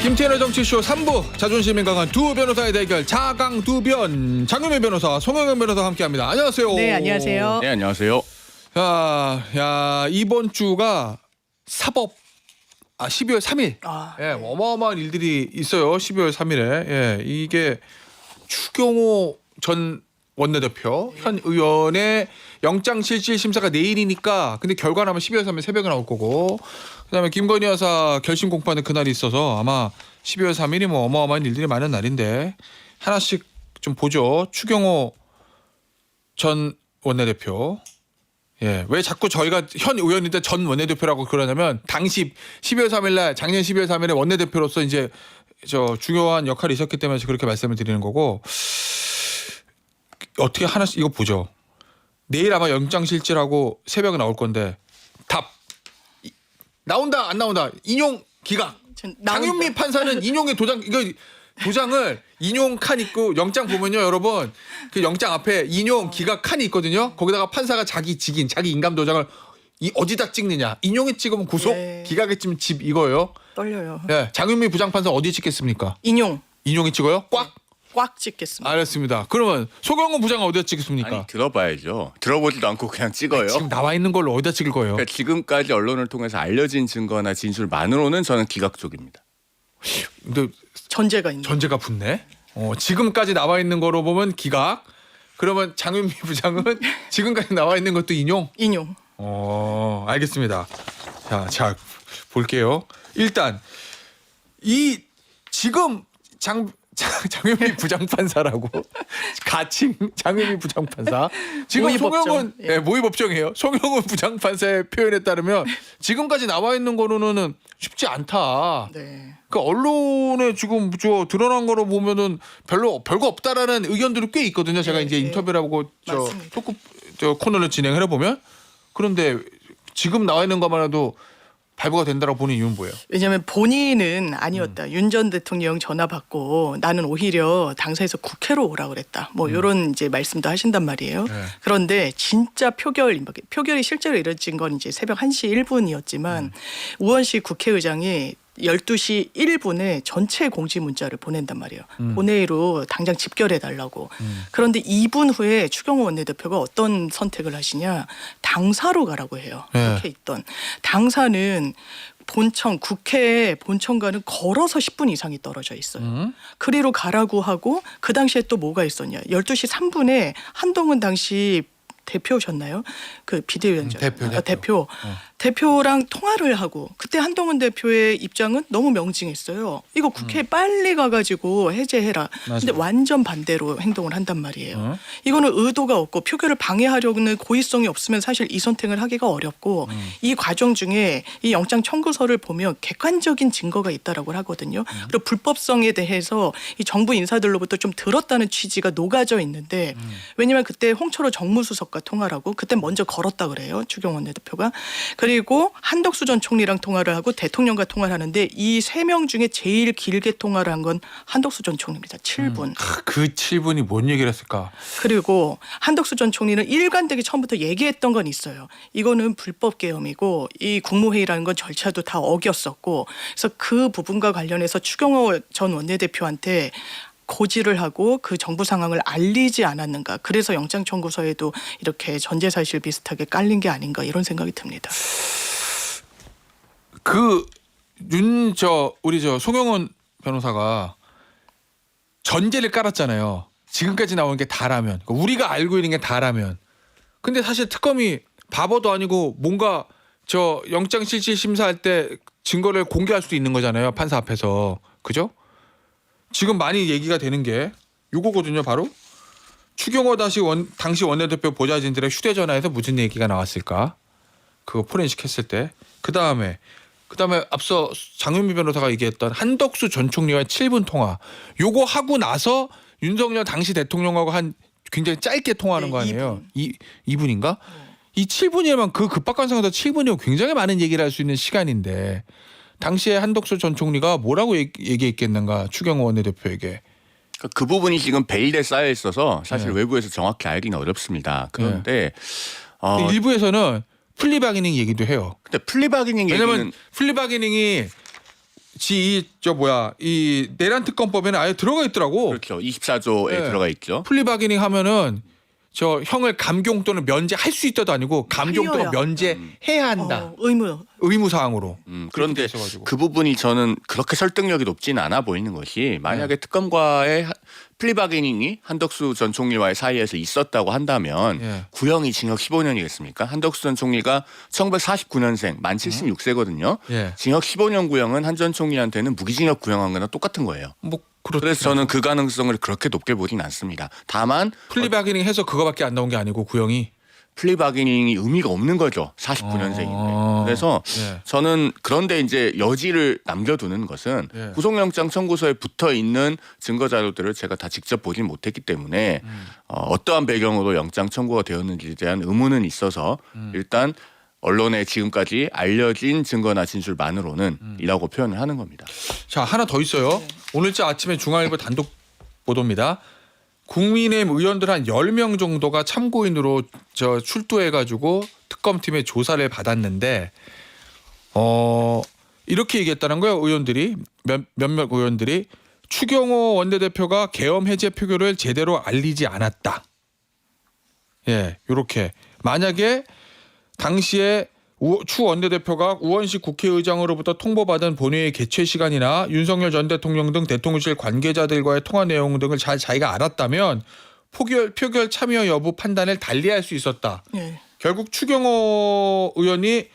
김태현의 정치쇼 3부 자존심이 강한 두 변호사의 대결 자강두변 장윤미 변호사 송영은 변호사 함께합니다. 안녕하세요. 네, 안녕하세요. 네, 안녕하세요. 야 이번 주가 사법 12월 3일 예, 어마어마한 일들이 있어요. 12월 3일에 예, 이게 추경호 전 원내대표 현 의원의 영장실질심사가 내일이니까 근데 결과는 아마 12월 3일 새벽에 나올 거고 그다음에 김건희 여사 결심 공판은 그날이 있어서 아마 12월 3일이 뭐 어마어마한 일들이 많은 날인데 하나씩 좀 보죠. 추경호 전 원내대표 예, 왜 자꾸 저희가 현 의원인데 전 원내대표라고 그러냐면 당시 12월 3일 날 작년 12월 3일에 원내대표로서 이제 저 중요한 역할이 있었기 때문에 그렇게 말씀을 드리는 거고 어떻게 하나씩 이거 보죠. 내일 아마 영장실질하고 새벽에 나올 건데 답 나온다 안 나온다 인용 기각 장윤미 판사는 인용의 도장 이거 도장을 인용 칸 있고 영장 보면요 여러분 그 영장 앞에 인용 기각 칸이 있거든요. 거기다가 판사가 자기 직인 자기 인감 도장을 어디다 찍느냐 인용에 찍으면 구속 네. 기각에 찍으면 집 이거예요. 떨려요. 네, 장윤미 부장판사 어디 찍겠습니까? 인용에 찍어요? 꽉 찍겠습니다. 알겠습니다. 그러면 소경훈 부장은 어디다 찍겠습니까? 아니, 들어봐야죠. 들어보지도 않고 그냥 찍어요. 지금 나와 있는 걸로 어디다 찍을 거예요? 그러니까 지금까지 언론을 통해서 알려진 증거나 진술만으로는 저는 기각 쪽입니다. 근데 전제가 있는. 전제가 붙네. 지금까지 나와 있는 거로 보면 기각. 그러면 장윤미 부장은 지금까지 나와 있는 것도 인용. 알겠습니다. 자 볼게요. 일단 이 지금 장윤미 부장판사라고 가칭 장윤미 부장판사 지금 송영은 모의법정이에요. 송영은 부장판사의 표현에 따르면 지금까지 나와 있는 거로는 쉽지 않다. 네. 그 언론에 지금 저 드러난 거로 보면은 별거 없다라는 의견들이 꽤 있거든요. 제가 이제 인터뷰를 하고 토크 코너를 진행을 해보면 그런데 지금 나와 있는 것만 해도 발부가 된다고 보는 이유는 뭐예요? 왜냐하면 본인은 아니었다. 윤 전 대통령 전화 받고 나는 오히려 당사에서 국회로 오라 그랬다. 뭐 이런 이제 말씀도 하신단 말이에요. 네. 그런데 진짜 표결이 실제로 이뤄진 건 이제 새벽 1시 1분이었지만 우원식 국회의장이 12시 1분에 전체 공지 문자를 보낸단 말이에요. 본회의로 당장 집결해달라고. 그런데 2분 후에 추경호 원내대표가 어떤 선택을 하시냐. 당사로 가라고 해요. 그렇게 있던. 당사는 국회 본청과는 걸어서 10분 이상이 떨어져 있어요. 그리로 가라고 하고 그 당시에 또 뭐가 있었냐. 12시 3분에 한동훈 당시 대표셨나요? 그 비대위원장. 대표랑 통화를 하고 그때 한동훈 대표의 입장은 너무 명징했어요. 이거 국회에 빨리 가가지고 해제해라. 근데 완전 반대로 행동을 한단 말이에요. 이거는 의도가 없고 표결을 방해하려는 고의성이 없으면 사실 이 선택을 하기가 어렵고 이 과정 중에 이 영장 청구서를 보면 객관적인 증거가 있다라고 하거든요. 그리고 불법성에 대해서 이 정부 인사들로부터 좀 들었다는 취지가 녹아져 있는데 왜냐하면 그때 홍철호 정무수석과 통화를 하고 그때 먼저 걸었다 그래요. 추경호 원내대표가. 그리고 한덕수 전 총리랑 통화를 하고 대통령과 통화를 하는데 이 3명 중에 제일 길게 통화를 한 건 한덕수 전 총리입니다. 7분. 그 7분이 뭔 얘기를 했을까? 그리고 한덕수 전 총리는 일관되게 처음부터 얘기했던 건 있어요. 이거는 불법 계엄이고 이 국무회의라는 건 절차도 다 어겼었고 그래서 그 부분과 관련해서 추경호 전 원내대표한테 고지를 하고 그 정부 상황을 알리지 않았는가. 그래서 영장 청구서에도 이렇게 전제 사실 비슷하게 깔린 게 아닌가 이런 생각이 듭니다. 우리 송영은 변호사가 전제를 깔았잖아요. 지금까지 나오는 게 다라면 우리가 알고 있는 게 다라면. 근데 사실 특검이 바보도 아니고 뭔가 저 영장실질심사할 때 증거를 공개할 수도 있는 거잖아요. 판사 앞에서. 그죠? 지금 많이 얘기가 되는 게 요거거든요. 바로 추경호 당시 원내대표 보좌진들의 휴대전화에서 무슨 얘기가 나왔을까? 그거 포렌식 했을 때. 그다음에 앞서 장윤미 변호사가 얘기했던 한덕수 전 총리와의 7분 통화. 요거 하고 나서 윤석열 당시 대통령하고 한 굉장히 짧게 통화하는 거 아니에요? 2분인가? 이 7분이면 그 급박한 상황에서 7분이면 굉장히 많은 얘기를 할 수 있는 시간인데 당시에 한덕수 전 총리가 뭐라고 얘기했겠는가 추경호 원내대표에게. 그 부분이 지금 베일에 쌓여 있어서 사실 외부에서 정확히 알기는 어렵습니다. 그런데 일부에서는 플리바게닝 얘기도 해요. 근데 플리바게닝 왜냐면 얘기는 플리바게닝이 이 내란 특검법에는 아예 들어가 있더라고. 그렇죠. 24조에 네. 들어가 있죠. 플리바게닝 하면은 저 형을 감경 또는 면제할 수 있다도 아니고 감경 또는 하여야. 면제해야 한다. 의무 사항으로. 그런데 있어가지고. 그 부분이 저는 그렇게 설득력이 높지는 않아 보이는 것이 만약에 특검과의 플리바게닝이 한덕수 전 총리와의 사이에서 있었다고 한다면 예. 구형이 징역 15년이겠습니까? 한덕수 전 총리가 1949년생 만 76세거든요. 예. 징역 15년 구형은 한 전 총리한테는 무기징역 구형한 거나 똑같은 거예요. 뭐 그렇죠. 그래서 저는 그 가능성을 그렇게 높게 보진 않습니다. 다만 플리바게닝 해서 그거밖에 안 나온 게 아니고 구형이. 플리바게닝이 의미가 없는 거죠. 49년생인데. 그래서 예. 저는 그런데 이제 여지를 남겨두는 것은 예. 구속영장 청구서에 붙어 있는 증거 자료들을 제가 다 직접 보진 못했기 때문에 어떠한 배경으로 영장 청구가 되었는지에 대한 의문은 있어서 일단 언론에 지금까지 알려진 증거나 진술만으로는 이라고 표현을 하는 겁니다. 자, 하나 더 있어요. 오늘자 아침에 중앙일보 단독 보도입니다. 국민의힘 의원들 한 10명 정도가 참고인으로 출두해가지고 특검팀의 조사를 받았는데 이렇게 얘기했다는 거예요. 의원들이 몇몇 의원들이 추경호 원내대표가 계엄 해제 표결을 제대로 알리지 않았다. 예, 이렇게 만약에 당시에 추 원내대표가 우원식 국회의장으로부터 통보받은 본회의 개최 시간이나 윤석열 전 대통령 등 대통령실 관계자들과의 통화 내용 등을 잘 자기가 알았다면 표결 참여 여부 판단을 달리할 수 있었다. 예. 결국 추경호 의원이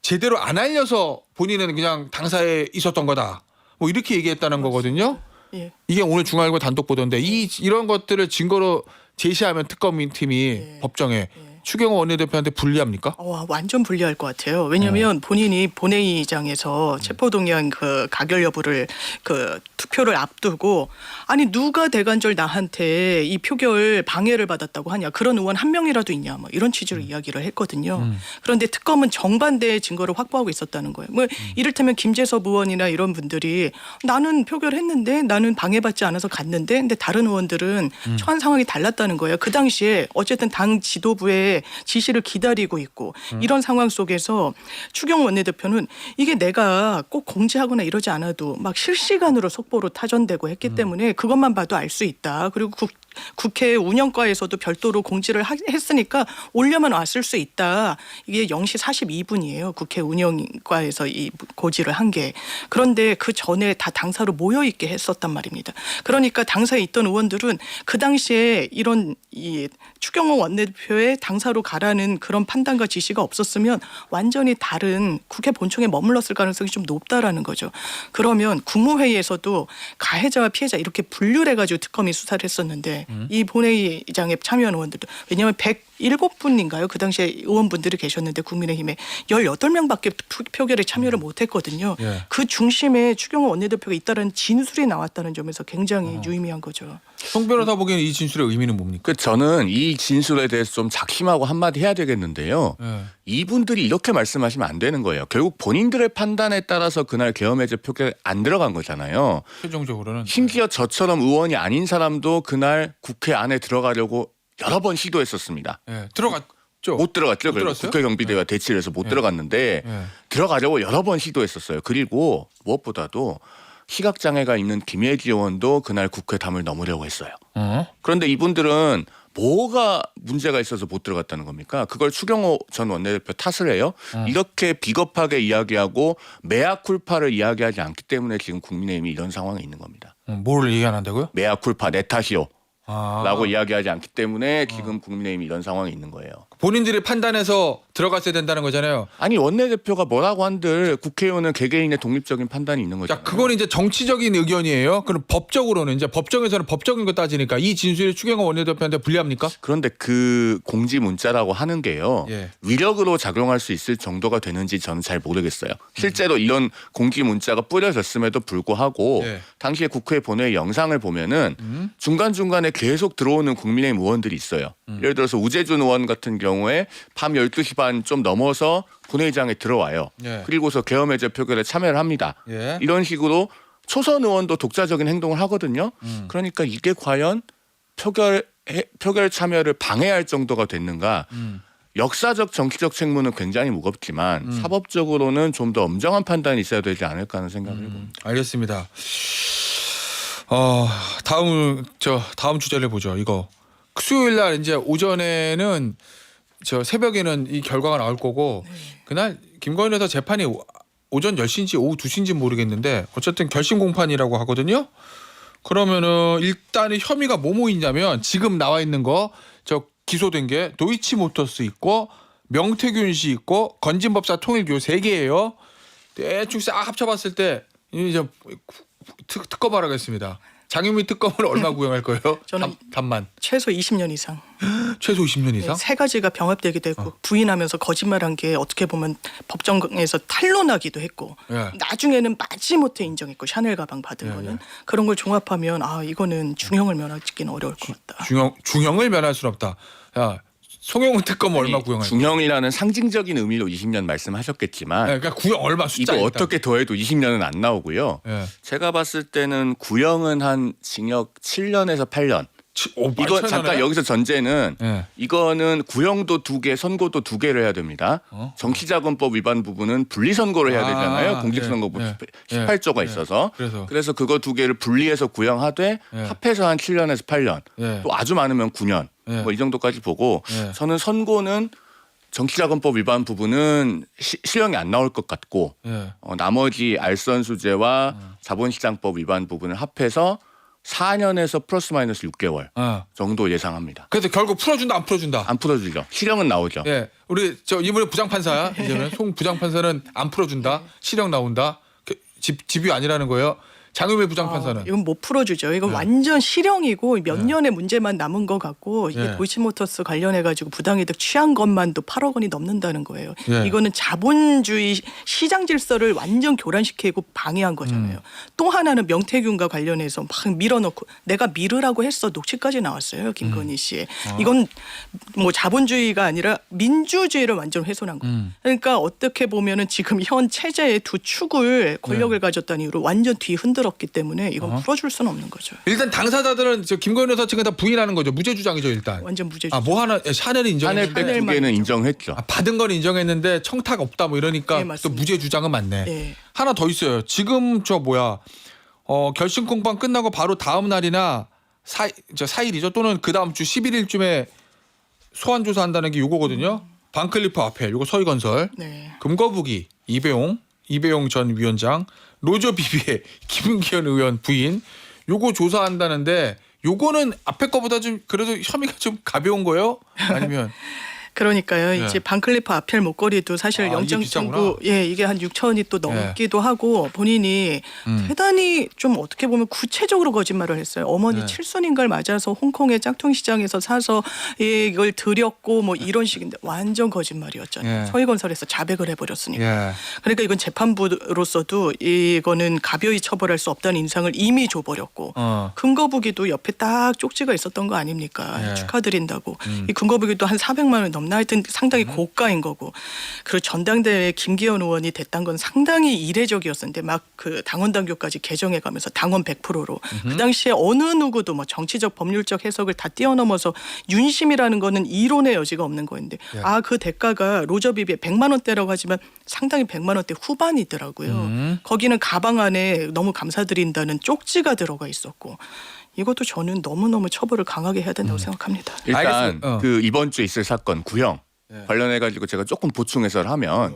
제대로 안 알려서 본인은 그냥 당사에 있었던 거다. 뭐 이렇게 얘기했다는 거거든요. 예. 이게 오늘 중앙일보 단독 보도인데 이런 것들을 증거로 제시하면 특검팀이 법정에 추경호 원내대표한테 불리합니까? 완전 불리할 것 같아요. 왜냐하면 본인이 본회의장에서 체포동의안 그 가결 여부를 그 투표를 앞두고 아니 누가 대관절 나한테 이 표결 방해를 받았다고 하냐 그런 의원 한 명이라도 있냐 뭐 이런 취지로 이야기를 했거든요. 그런데 특검은 정반대의 증거를 확보하고 있었다는 거예요. 뭐 이를테면 김재섭 의원이나 이런 분들이 나는 표결했는데 나는 방해받지 않아서 갔는데 근데 다른 의원들은 처한 상황이 달랐다는 거예요. 그 당시에 어쨌든 당 지도부의 지시를 기다리고 있고 이런 상황 속에서 추경호 원내대표는 이게 내가 꼭 공지하거나 이러지 않아도 막 실시간으로 속보로 타전되고 했기 때문에 그것만 봐도 알 수 있다. 그리고 국회 운영과에서도 별도로 공지를 했으니까 올려만 왔을 수 있다. 이게 0시 42분이에요. 국회 운영과에서 이 고지를 한 게. 그런데 그 전에 다 당사로 모여 있게 했었단 말입니다. 그러니까 당사에 있던 의원들은 그 당시에 이런 이 추경호 원내대표의 당사로 가라는 그런 판단과 지시가 없었으면 완전히 다른 국회 본청에 머물렀을 가능성이 좀 높다라는 거죠. 그러면 국무회의에서도 가해자와 피해자 이렇게 분류를 해가지고 특검이 수사를 했었는데 이 본회의장에 참여한 의원들도 왜냐하면 107분인가요? 그 당시에 의원분들이 계셨는데 국민의힘에 18명밖에 표결에 참여를 못했거든요. 예. 그 중심에 추경호 원내대표가 있다는 진술이 나왔다는 점에서 굉장히 유의미한 거죠. 송 변호사 보기에는 이 진술의 의미는 뭡니까? 저는 이 진술에 대해서 좀 작심하고 한마디 해야 되겠는데요. 예. 이분들이 이렇게 말씀하시면 안 되는 거예요. 결국 본인들의 판단에 따라서 그날 계엄 해제 표결 안 들어간 거잖아요. 최종적으로는 심지어 저처럼 의원이 아닌 사람도 그날 국회 안에 들어가려고 여러 번 시도했었습니다. 예. 들어갔죠. 못 들어갔죠. 못 그리고 들어갔어요? 국회 경비대와 대치를 해서 못 들어갔는데 예. 들어가려고 여러 번 시도했었어요. 그리고 무엇보다도 시각장애가 있는 김예지 의원도 그날 국회 담을 넘으려고 했어요. 그런데 이분들은 뭐가 문제가 있어서 못 들어갔다는 겁니까? 그걸 추경호 전 원내대표 탓을 해요. 이렇게 비겁하게 이야기하고 메아쿨파를 이야기하지 않기 때문에 지금 국민의힘이 이런 상황에 있는 겁니다. 뭘 얘기한다고요? 메아쿨파 내 탓이요. 아. 라고 이야기하지 않기 때문에 지금 국민의힘이 이런 상황이 있는 거예요. 본인들이 판단해서 들어갔어야 된다는 거잖아요. 아니 원내대표가 뭐라고 한들 국회의원은 개개인의 독립적인 판단이 있는 거죠. 자, 그건 이제 정치적인 의견이에요. 그럼 법적으로는 이제 법정에서는 법적인 거 따지니까 이 진술이 추경호 원내대표한테 불리합니까? 그런데 그 공지 문자라고 하는 게요. 예. 위력으로 작용할 수 있을 정도가 되는지 저는 잘 모르겠어요. 실제로 이런 공지 문자가 뿌려졌음에도 불구하고 예. 당시에 국회 본회의 영상을 보면은 중간중간에 계속 들어오는 국민의힘 의원들이 있어요. 예를 들어서 우재준 의원 같은 경우에 밤 12시 반 좀 넘어서 본회의장에 들어와요. 예. 그리고서 계엄 해제 표결에 참여를 합니다. 예. 이런 식으로 초선 의원도 독자적인 행동을 하거든요. 그러니까 이게 과연 표결 참여를 방해할 정도가 됐는가? 역사적 정치적 책무는 굉장히 무겁지만 사법적으로는 좀 더 엄정한 판단이 있어야 되지 않을까 하는 생각을 해봅니다. 알겠습니다. 다음 주제를 보죠. 이거 수요일 날 이제 오전에는 새벽에는 이 결과가 나올 거고 그날 김건희 여사 재판이 오전 10시인지 오후 2시인지 모르겠는데 어쨌든 결심 공판이라고 하거든요. 그러면은 일단은 혐의가 뭐뭐 있냐면 지금 나와 있는 거 기소된 게 도이치모터스 있고 명태균 씨 있고 건진법사 통일교 3개예요. 대충 싹 합쳐봤을 때 이제 특검 하라겠습니다. 장유미 특검을 얼마 구형할 거예요? 저는 단만 최소 20년 이상. 최소 20년 이상? 세 가지가 병합되기도 했고 부인하면서 거짓말한 게 어떻게 보면 법정에서 탄로나기도 했고 예. 나중에는 마지못해 인정했고 샤넬 가방 받은 거는 그런 걸 종합하면 이거는 중형을 면하기는 어려울 것 같다. 중형을 면할 수는 없다. 야, 송영훈 특검 얼마 구형할 거예요? 중형이라는 상징적인 의미로 20년 말씀하셨겠지만 그러니까 구형 얼마 숫자 이거 일단. 어떻게 더해도 20년은 안 나오고요. 예. 제가 봤을 때는 구형은 한 징역 7년에서 8년. 이거 잠깐 여기서 전제는 이거는 구형도 2개, 선고도 2개를 해야 됩니다. 정치자금법 위반 부분은 분리선고를 해야 되잖아요. 공직선거법 18조가 있어서. 그래서 그거 2개를 분리해서 구형하되 합해서 한 7년에서 8년. 또 아주 많으면 9년. 뭐 이 정도까지 보고 저는 선고는 정치자금법 위반 부분은 실형이 안 나올 것 같고 나머지 알선수재와 자본시장법 위반 부분을 합해서 4년에서 플러스 마이너스 6개월 정도 예상합니다. 그래서 결국 풀어준다 안 풀어준다? 안 풀어주죠. 실형은 나오죠. 예, 우리 이번에 부장판사야. 이제는 송 부장판사는 안 풀어준다. 실형 나온다. 집이 아니라는 거예요. 장유미 부장판사는 이건 못 풀어주죠. 이건 완전 실형이고 몇 년의 문제만 남은 것 같고 이게 도이치모터스 관련해 가지고 부당이득 취한 것만도 8억 원이 넘는다는 거예요. 이거는 자본주의 시장 질서를 완전 교란시키고 방해한 거잖아요. 또 하나는 명태균과 관련해서 막 밀어넣고 내가 밀으라고 했어 녹취까지 나왔어요. 김건희 씨의. 이건 뭐 자본주의가 아니라 민주주의를 완전 훼손한 거예요. 그러니까 어떻게 보면은 지금 현 체제의 두 축을 권력을 가졌다는 이유로 완전 뒤흔들었기 때문에 이건 풀어줄 수는 없는 거죠. 일단 당사자들은 김건희 여사 측은 다 부인하는 거죠. 무죄 주장이죠 일단. 완전 무죄 주장. 뭐 하나 샤넬이 인정했는데 샤넬백 2개는 인정했죠. 받은 건 인정했는데 청탁 없다 뭐 이러니까 또 무죄 주장은 맞네. 하나 더 있어요. 지금 결심 공판 끝나고 바로 다음 날이나 4일이죠. 또는 그 다음 주 11일쯤에 소환 조사한다는 게 요거거든요. 반클리프 아펠, 요거 서희건설, 금거북이 이배용 전 위원장, 로저 비비의 김은기현 의원 부인, 요거 조사한다는데 요거는 앞에 거보다 좀 그래도 혐의가 좀 가벼운 거예요? 아니면 그러니까요. 이제 반클리프 아펠 목걸이도 사실 영장 청구 이게 한 6천이 또 넘기도 하고 본인이 대단히 좀 어떻게 보면 구체적으로 거짓말을 했어요. 어머니 칠순인가를 맞아서 홍콩의 짝퉁 시장에서 사서 이걸 드렸고 뭐 이런 식인데 완전 거짓말이었잖아요. 서희건설에서 자백을 해버렸으니까. 그러니까 이건 재판부로서도 이거는 가벼이 처벌할 수 없다는 인상을 이미 줘버렸고 금거북이도 옆에 딱 쪽지가 있었던 거 아닙니까? 축하드린다고. 이 금거북이도 한 400만 원 넘. 하여튼 상당히 고가인 거고 그리고 전당대회 김기현 의원이 됐던 건 상당히 이례적이었는데 막 그 당원 당규까지 개정해가면서 당원 100%로 그 당시에 어느 누구도 뭐 정치적 법률적 해석을 다 뛰어넘어서 윤심이라는 거는 이론의 여지가 없는 거였는데 그 대가가 로저비비의 100만 원대라고 하지만 상당히 100만 원대 후반이더라고요. 거기는 가방 안에 너무 감사드린다는 쪽지가 들어가 있었고 이것도 저는 너무너무 처벌을 강하게 해야 된다고 생각합니다. 일단 그 이번 주에 있을 사건 구형 관련해 가지고 제가 조금 보충 해설을 하면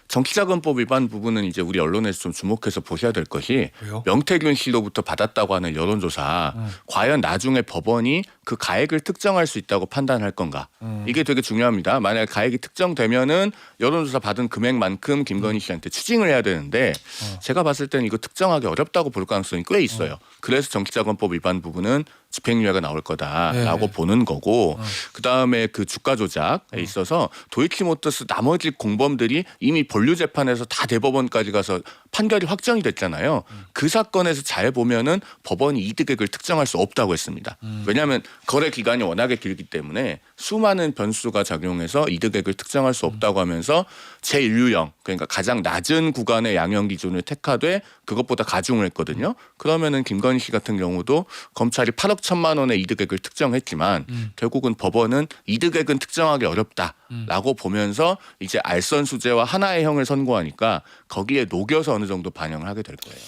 정치자금법 위반 부분은 이제 우리 언론에서 좀 주목해서 보셔야 될 것이 명태균 씨로부터 받았다고 하는 여론조사 과연 나중에 법원이 그 가액을 특정할 수 있다고 판단할 건가 이게 되게 중요합니다. 만약에 가액이 특정되면은 여론조사 받은 금액만큼 김건희 씨한테 추징을 해야 되는데 제가 봤을 때는 이거 특정하기 어렵다고 볼 가능성이 꽤 있어요. 그래서 정치자금법 위반 부분은 집행유예가 나올 거다라고 보는 거고 그다음에 그 주가 조작에 있어서 도이치모터스 나머지 공범들이 이미 본류 재판에서 다 대법원까지 가서 판결이 확정이 됐잖아요. 그 사건에서 잘 보면은 법원이 이득액을 특정할 수 없다고 했습니다. 왜냐하면 거래 기간이 워낙에 길기 때문에 수많은 변수가 작용해서 이득액을 특정할 수 없다고 하면서 제1유형 그러니까 가장 낮은 구간의 양형 기준을 택하되 그것보다 가중을 했거든요. 그러면은 김건희 씨 같은 경우도 검찰이 8억 1천만 원의 이득액을 특정했지만 결국은 법원은 이득액은 특정하기 어렵다라고 보면서 이제 알선수재와 하나의 형을 선고하니까 거기에 녹여서 어느 정도 반영을 하게 될 거예요.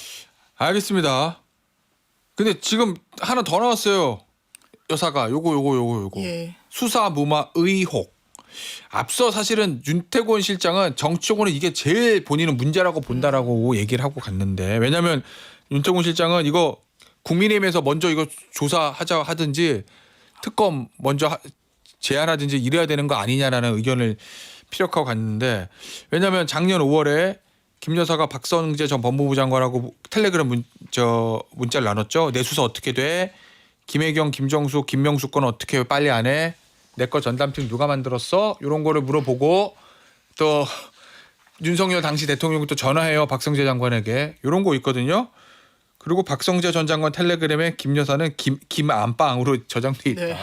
알겠습니다. 근데 지금 하나 더 나왔어요. 여사가 요거 예. 수사 무마 의혹. 앞서 사실은 윤태곤 실장은 정치적으로는 이게 제일 본인은 문제라고 본다라고 얘기를 하고 갔는데 왜냐하면 윤태곤 실장은 이거 국민의힘에서 먼저 이거 조사하자 하든지 특검 먼저 제안하든지 이래야 되는 거 아니냐라는 의견을 피력하고 갔는데 왜냐하면 작년 5월에 김 여사가 박성재 전 법무부 장관하고 텔레그램 문자를 나눴죠. 내 수사 어떻게 돼? 김혜경, 김정숙, 김명수 건 어떻게 빨리 안 해? 내 거 전담팀 누가 만들었어? 이런 거를 물어보고 또 윤석열 당시 대통령이 또 전화해요. 박성재 장관에게. 이런 거 있거든요. 그리고 박성재 전 장관 텔레그램에 김 여사는 김안방으로 저장돼 있다. 네.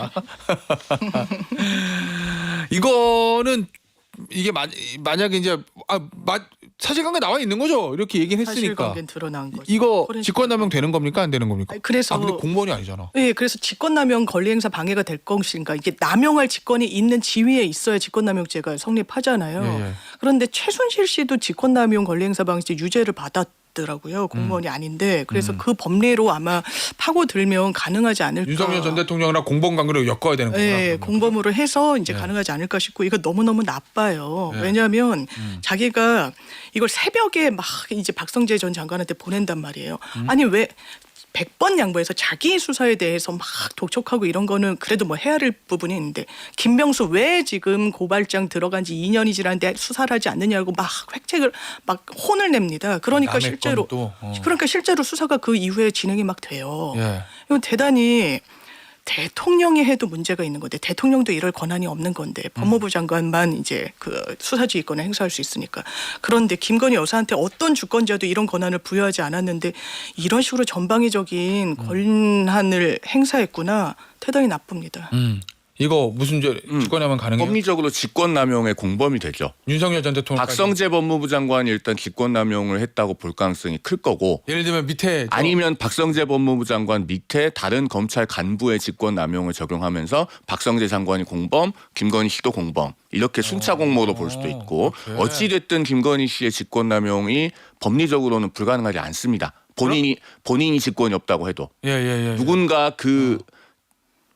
이거는 이게 만약에 이제 사실관계 나와 있는 거죠. 이렇게 얘기는 했으니까. 사실관계는 드러난 거죠. 이거 그러니까. 직권남용 되는 겁니까? 안 되는 겁니까? 아니, 그래서 근데 공무원이 아니잖아. 네, 그래서 직권남용 권리행사 방해가 될 것인가 이게 남용할 직권이 있는 지위에 있어야 직권남용죄가 성립하잖아요. 예. 그런데 최순실 씨도 직권남용 권리행사 방지 유죄를 받았더라고요. 공무원이 아닌데 그래서 그 법리로 아마 파고들면 가능하지 않을까. 윤석열 전 대통령이랑 공범 관계로 엮어야 되는 거구나. 네, 그러면. 공범으로 해서 이제 네. 가능하지 않을까 싶고 이거 너무너무 나빠요. 네. 왜냐하면 자기가 이걸 새벽에 막 이제 박성재 전 장관한테 보낸단 말이에요. 아니 왜 100번 양보해서 자기 수사에 대해서 막 독촉하고 이런 거는 그래도 뭐 해야 할 부분이 있는데 김명수 왜 지금 고발장 들어간 지 2년이 지났는데 수사를 하지 않느냐고 막 획책을 막 혼을 냅니다. 그러니까 남의 실제로 건 또, 그러니까 실제로 수사가 그 이후에 진행이 막 돼요. 예. 이건 대단히 대통령이 해도 문제가 있는 건데 대통령도 이럴 권한이 없는 건데 법무부 장관만 이제 그 수사지휘권을 행사할 수 있으니까. 그런데 김건희 여사한테 어떤 주권자도 이런 권한을 부여하지 않았는데 이런 식으로 전방위적인 권한을 행사했구나. 대단히 나쁩니다. 이거 무슨 직권하면 가능해요? 법리적으로 직권남용의 공범이 되죠. 윤석열 전 대통령 박성재 법무부 장관이 일단 직권남용을 했다고 볼 가능성이 클 거고 예를 들면 밑에 아니면 박성재 법무부 장관 밑에 다른 검찰 간부의 직권남용을 적용하면서 박성재 장관이 공범, 김건희 씨도 공범 이렇게 순차 공모로 볼 수도 있고 그렇게. 어찌 됐든 김건희 씨의 직권남용이 법리적으로는 불가능하지 않습니다. 본인이 직권이 없다고 해도 예. 누군가 그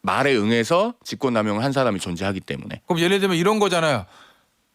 말에 응해서 직권남용을 한 사람이 존재하기 때문에. 그럼 예를 들면 이런 거잖아요.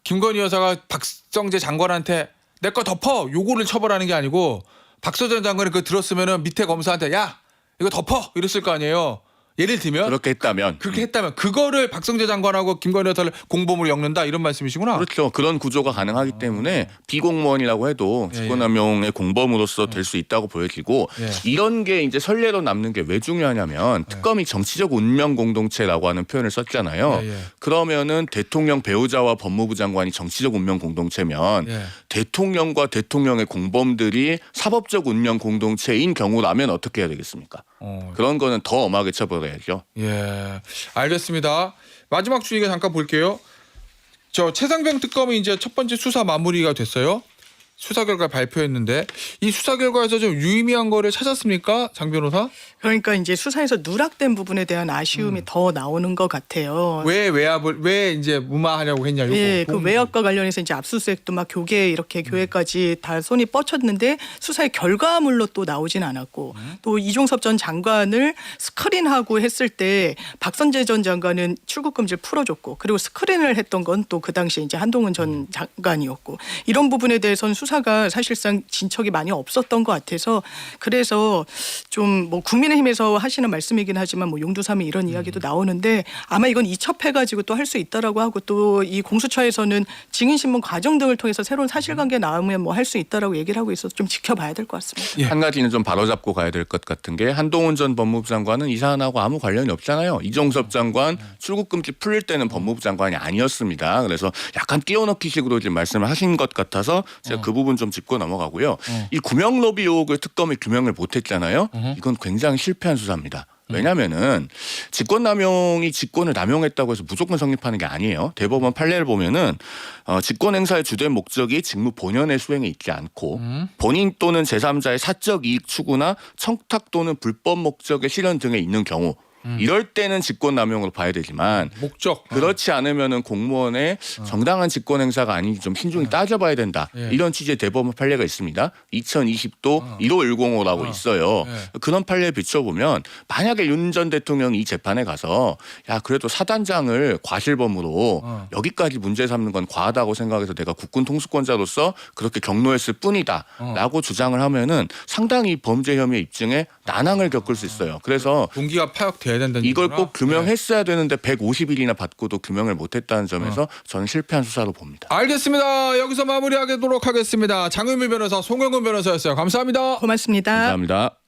김건희 여사가 박성재 장관한테 내 거 덮어 요거를 처벌하는 게 아니고 박성재 장관이 그거 들었으면은 밑에 검사한테 야 이거 덮어 이랬을 거 아니에요. 예를 들면 그렇게 했다면 그거를 박성재 장관하고 김건희 여사를 공범으로 엮는다 이런 말씀이시구나. 그렇죠. 그런 구조가 가능하기 때문에 비공무원이라고 해도 예, 직권남용의 공범으로서 될 수 있다고 보여지고 예. 이런 게 이제 선례로 남는 게 왜 중요하냐면 특검이 정치적 운명 공동체라고 하는 표현을 썼잖아요. 예. 그러면은 대통령 배우자와 법무부 장관이 정치적 운명 공동체면 예. 대통령과 대통령의 공범들이 사법적 운명 공동체인 경우라면 어떻게 해야 되겠습니까? 그런 거는 더 엄하게 처벌해야죠. 예, 알겠습니다. 마지막 주의가 잠깐 볼게요. 저 최상병 특검이 이제 첫 번째 수사 마무리가 됐어요. 수사 결과 발표했는데 이 수사 결과에서 좀 유의미한 거를 찾았습니까, 장 변호사? 그러니까 이제 수사에서 누락된 부분에 대한 아쉬움이 더 나오는 것 같아요. 왜 이제 무마하려고 했냐? 요거. 예, 그 외압과 관련해서 이제 압수수색도 막 교계 이렇게 교회까지 다 손이 뻗쳤는데 수사의 결과물로 또 나오진 않았고 또 이종섭 전 장관을 스크린하고 했을 때 박선재 전 장관은 출국 금지를 풀어줬고 그리고 스크린을 했던 건 또 그 당시에 이제 한동훈 전 장관이었고 이런 부분에 대해서는 수사가 사실상 진척이 많이 없었던 것 같아서 그래서 좀 뭐 국민의힘에서 하시는 말씀이긴 하지만 뭐 용두삼이 이런 이야기도 나오는데 아마 이건 이첩해가지고 또 할 수 있다라고 하고 또 이 공수처에서는 증인신문 과정 등을 통해서 새로운 사실관계 나오면 뭐 할 수 있다라고 얘기를 하고 있어서 좀 지켜봐야 될 것 같습니다. 예. 한 가지는 좀 바로잡고 가야 될 것 같은 게 한동훈 전 법무부 장관은 이 사안하고 아무 관련이 없잖아요. 이종섭 장관 출국금지 풀릴 때는 법무부 장관이 아니었습니다. 그래서 약간 띄워넣기식으로 지금 말씀을 하신 것 같아서 제가 그 부분 좀 짚고 넘어가고요. 이 구명 로비 의혹을 특검이 규명을 못했잖아요. 이건 굉장히 실패한 수사입니다. 왜냐면은 직권남용이 직권을 남용했다고 해서 무조건 성립하는 게 아니에요. 대법원 판례를 보면은 직권행사의 주된 목적이 직무 본연의 수행에 있지 않고 본인 또는 제3자의 사적 이익 추구나 청탁 또는 불법 목적의 실현 등에 있는 경우 이럴 때는 직권남용으로 봐야 되지만 목적. 그렇지 않으면은 공무원의 정당한 직권 행사가 아닌지 좀 신중히 따져봐야 된다. 예. 이런 취지의 대법원 판례가 있습니다. 2020도 15105라고 있어요. 예. 그런 판례에 비춰보면 만약에 윤 전 대통령이 이 재판에 가서 야 그래도 사단장을 과실범으로 여기까지 문제 삼는 건 과하다고 생각해서 내가 국군 통수권자로서 그렇게 경로했을 뿐이다라고 주장을 하면은 상당히 범죄 혐의 입증에 난항을 겪을 수 있어요. 그래서 동기가 파악돼야 된다는 이걸 얘기구나. 꼭 규명했어야 되는데 150일이나 받고도 규명을 못했다는 점에서 저는 실패한 수사로 봅니다. 알겠습니다. 여기서 마무리하도록 하겠습니다. 장윤미 변호사, 송영근 변호사였어요. 감사합니다. 고맙습니다. 감사합니다.